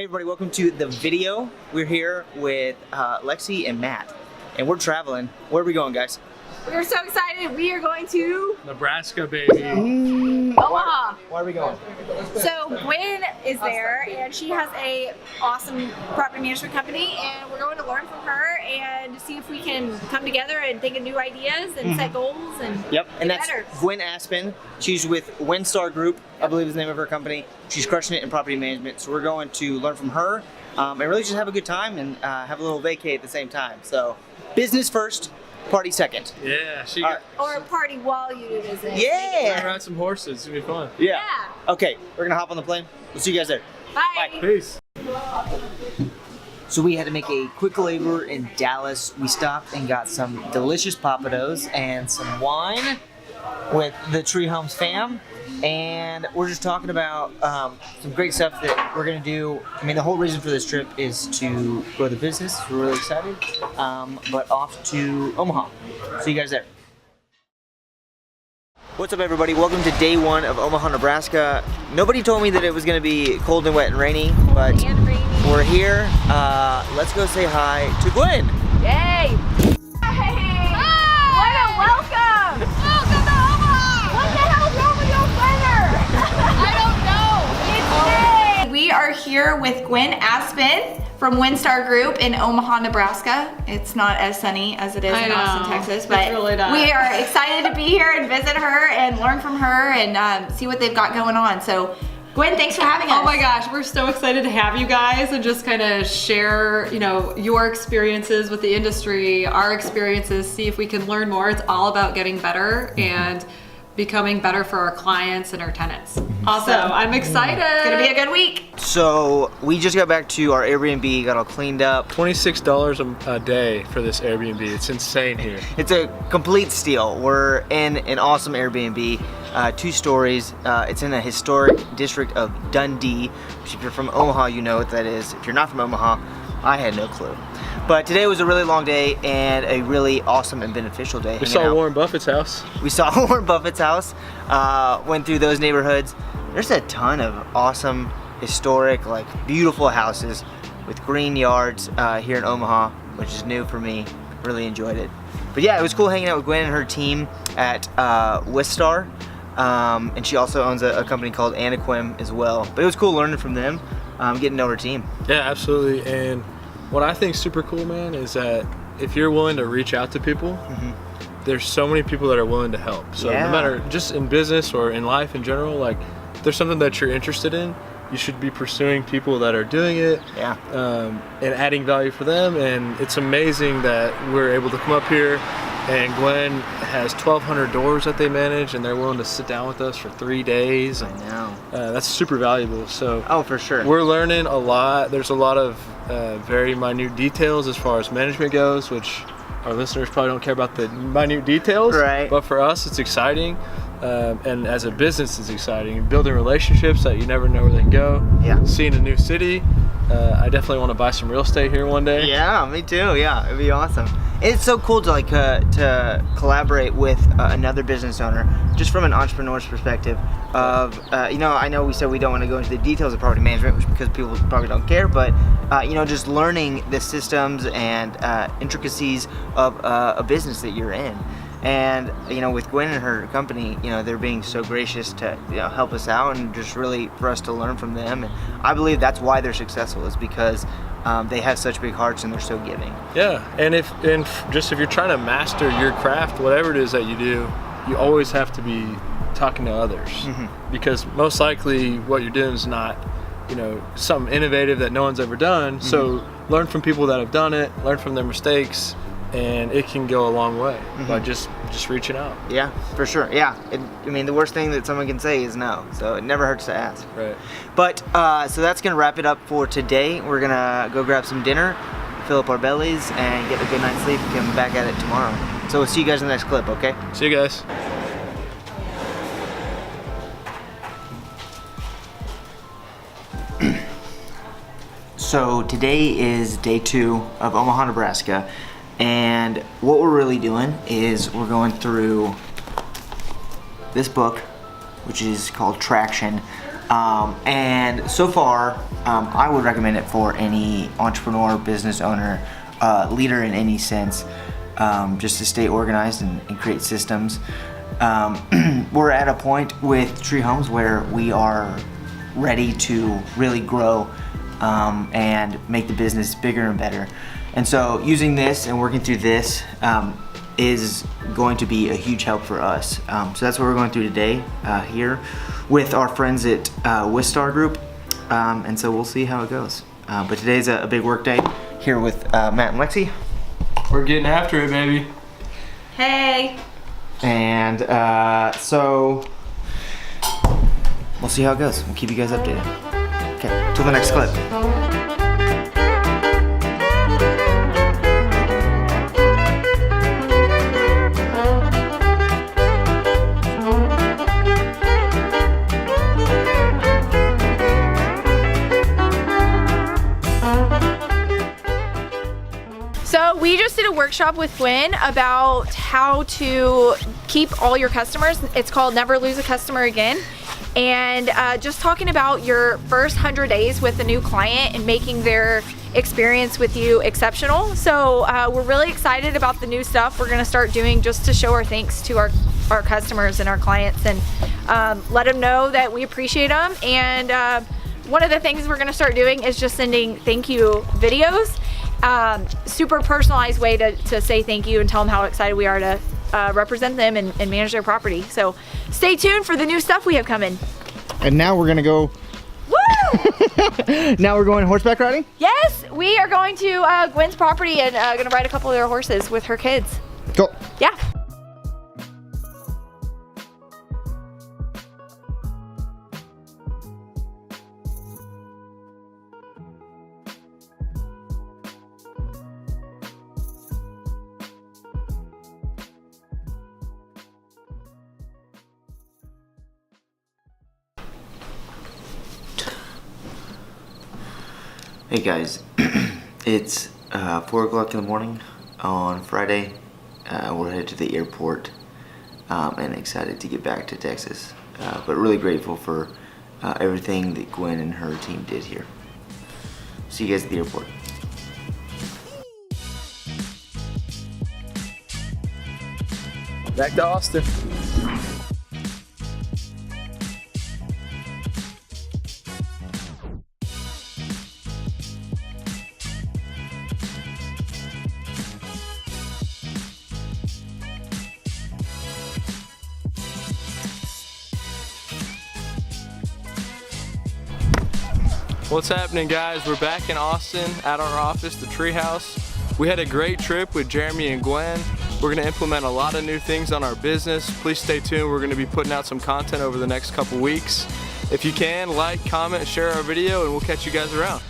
Hey everybody, welcome to the video. We're here with Lexi and Matt, and we're traveling. Where are we going, guys? We're so excited. We are going to Nebraska, baby. Omaha. Why are we going? So Gwen is there, and she has a awesome property management company, and we're going to learn from her and see if we can come together and think of new ideas and set goals and Yep, and get that's better. Gwen Aspen. She's with Wistar Group, I believe is the name of her company. She's crushing it in property management, so we're going to learn from her and really just have a good time and have a little vacay at the same time. So business first, party second. Yeah, she All right. Or a party while you do business. Yeah! ride some horses. It's gonna be fun. Yeah. Okay, we're gonna hop on the plane. We'll see you guys there. Bye. Peace. So we had to make a quick layover in Dallas. We stopped and got some delicious papados and some wine with the Tree Homes fam. And we're just talking about some great stuff that we're gonna do. I mean, the whole reason for this trip is to grow the business. We're really excited, but off to Omaha. See you guys there. What's up, everybody? Welcome to day one of Omaha, Nebraska. Nobody told me that it was gonna be cold and wet and rainy, but And rainy. we're here. Let's go say hi to Gwen. Yay! Hey! What a welcome! Welcome to Omaha! What the hell's wrong with your weather? I don't know. It's May. We are here with Gwen Aspen from Wistar Group in Omaha, Nebraska. It's not as sunny as it is in Austin, Texas, but It's really not. we are excited to be here and visit her and learn from her and see what they've got going on. So, Gwen, thanks for having us. Oh my gosh, we're so excited to have you guys and just kind of share, your experiences with the industry, our experiences, see if we can learn more. It's all about getting better and becoming better for our clients and our tenants. Also, I'm excited. It's gonna be a good week. So we just got back to our Airbnb, got all cleaned up. $26 a day for this Airbnb. It's insane here. It's a complete steal. We're in an awesome Airbnb, 2 stories. It's in a historic district of Dundee, which if you're from Omaha, you know what that is. If you're not from Omaha, I had no clue. But today was a really long day and a really awesome and beneficial day. We saw Warren Buffett's house. We saw Warren Buffett's house, went through those neighborhoods. There's a ton of awesome, historic, beautiful houses with green yards here in Omaha, which is new for me. Really enjoyed it. But yeah, it was cool hanging out with Gwen and her team at Wistar. And she also owns a company called Anaquim as well. But it was cool learning from them, getting to know her team. Yeah, absolutely. And what I think is super cool, man, is that if you're willing to reach out to people, there's so many people that are willing to help. So no matter just in business or in life in general, if there's something that you're interested in, you should be pursuing people that are doing it and adding value for them. And it's amazing that we're able to come up here, and Gwen has 1,200 doors that they manage, and they're willing to sit down with us for 3 days. I know. That's super valuable. So Oh, for sure. we're learning a lot. There's a lot of very minute details as far as management goes, which our listeners probably don't care about the minute details. Right. But for us, it's exciting. And as a business, it's exciting. Building relationships that you never know where they can go. Yeah. Seeing a new city. I definitely want to buy some real estate here one day. Yeah, me too. Yeah, it'd be awesome. It's so cool to to collaborate with another business owner, just from an entrepreneur's perspective. Of I know we said we don't want to go into the details of property management, which because people probably don't care, but just learning the systems and intricacies of a business that you're in. And with Gwen and her company, they're being so gracious to help us out and just really for us to learn from them. And I believe that's why they're successful, is because they have such big hearts and they're so giving. Yeah, and if you're trying to master your craft, whatever it is that you do, you always have to be talking to others, because most likely what you're doing is not something innovative that no one's ever done. So learn from people that have done it, learn from their mistakes, and it can go a long way by just reaching out. Yeah, for sure. Yeah, the worst thing that someone can say is no, so it never hurts to ask. Right. But so that's gonna wrap it up for today. We're gonna go grab some dinner, fill up our bellies, and get a good night's sleep and come back at it tomorrow. So we'll see you guys in the next clip, okay? See you guys. So today is day 2 of Omaha, Nebraska, and what we're really doing is we're going through this book, which is called Traction. And so far, I would recommend it for any entrepreneur, business owner, leader in any sense, just to stay organized and create systems. We're at a point with Tree Homes where we are ready to really grow and make the business bigger and better. And so using this and working through this is going to be a huge help for us. So that's what we're going through today here with our friends at Wistar Group. And so we'll see how it goes. But today's a big work day here with Matt and Lexi. We're getting after it, baby. Hey. And so we'll see how it goes. We'll keep you guys updated. Okay, till the next clip. So we just did a workshop with Gwen about how to keep all your customers. It's called Never Lose a Customer Again. And just talking about your first 100 days with a new client and making their experience with you exceptional. So we're really excited about the new stuff we're gonna start doing just to show our thanks to our customers and our clients, and let them know that we appreciate them. And one of the things we're gonna start doing is just sending thank you videos. Super personalized way to say thank you and tell them how excited we are to represent them and manage their property. So stay tuned for the new stuff we have coming. And now we're gonna go. Woo! Now we're going horseback riding? Yes, we are going to Gwen's property and gonna ride a couple of their horses with her kids. Cool. Yeah. Hey guys, it's 4 o'clock in the morning on Friday. We're headed to the airport and excited to get back to Texas, but really grateful for everything that Gwen and her team did here. See you guys at the airport. Back to Austin. What's happening, guys? We're back in Austin at our office, the Treehouse. We had a great trip with Jeremy and Gwen. We're gonna implement a lot of new things on our business. Please stay tuned. We're gonna be putting out some content over the next couple weeks. If you can, like, comment, share our video, and we'll catch you guys around.